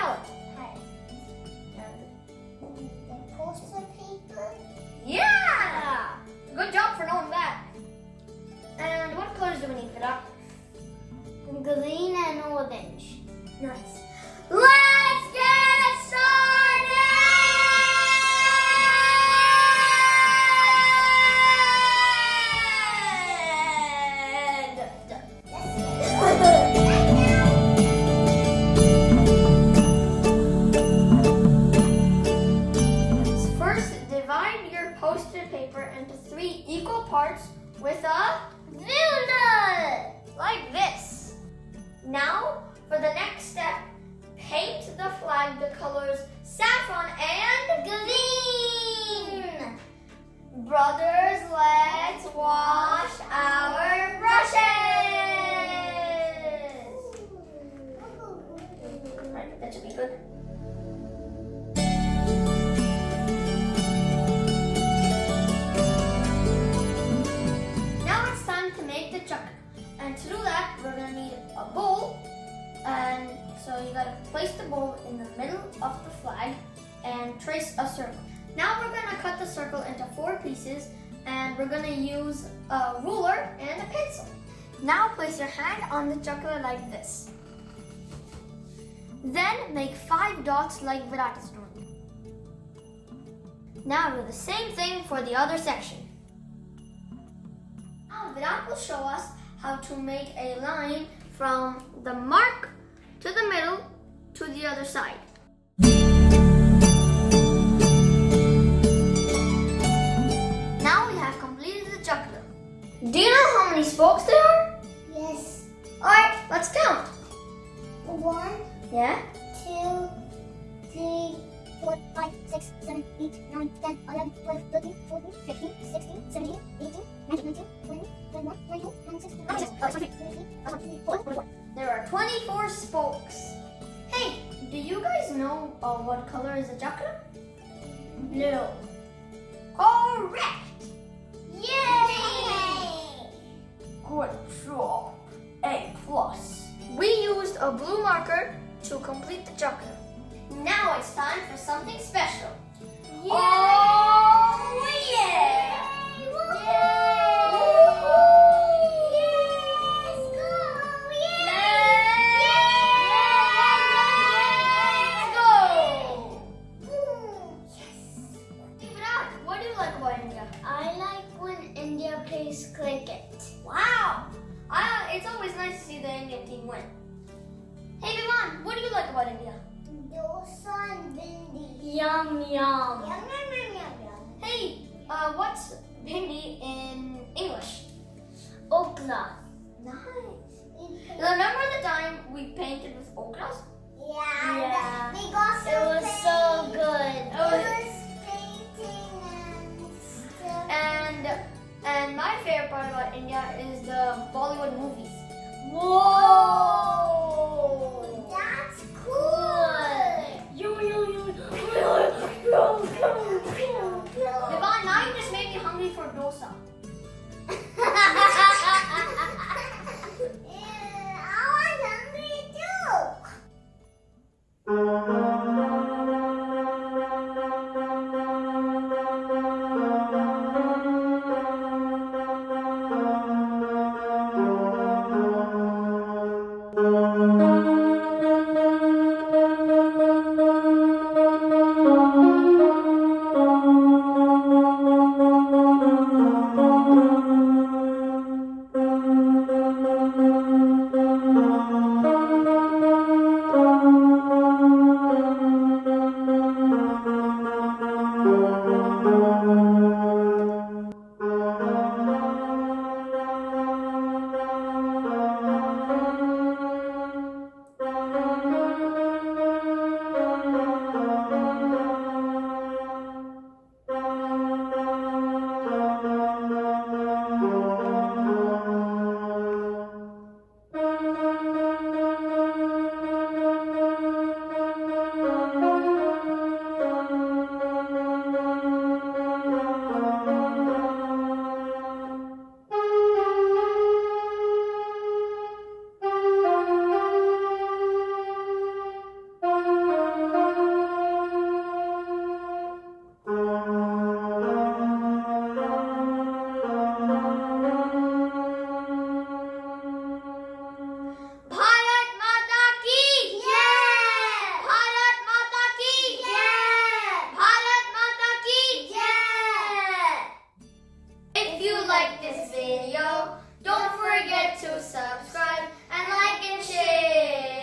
palette? The poster paper. Yeah! Good job for knowing that. And what colors do we need for that? Green and orange. Nice. Let's get started! First, divide your poster paper into 3 equal parts with a ruler, like this. Now, for the next step, paint the flag the colors saffron and green. Brothers, let's wash our brushes. Right, that should be good. Now it's time to make the chakra. And to do that, we're going to need a bowl. And so you got to place the bowl in the middle of the flag and trace a circle. Now we're going to cut the circle into 4 pieces, and we're going to use a ruler and a pencil. Now place your hand on the chakra like this. Then make 5 dots like Virat is doing. Now do the same thing for the other section. Now Virat will show us how to make a line from the mark to the middle to the other side. Now we have completed the chakra. Do you know how many spokes there are? Yes. Alright, let's count. 1, Yeah? 2, 3, 4, 5, 6, 7, 8, 9, 10, 11, 12, 13, 14, 15, 16, 17, 18, 19, 20, 21, 22, 26, 27, 28, 29. There are 24 spokes. Hey, do you guys know what color is a chakra? Blue. Correct! Yay! Good job. A+. We used a blue marker to complete the chakra. Now it's time for something special. Yay! Oh yeah! Plays cricket. Wow! It's always nice to see the Indian team win. Hey Vivan, what do you like about India? Dosa and bindi. Yum yum. Yum, yum, yum, yum, yum. Hey, what's bindi in English? Okra. Nice. Remember the time we painted with okras? Yeah. We got some. It was so good. It was painting and stuff. And my favorite part about India is the Bollywood movies. Whoa! That's cool! Vivan, now you just made me hungry for dosa. I was hungry too! If you like this video, don't forget to subscribe and like and share.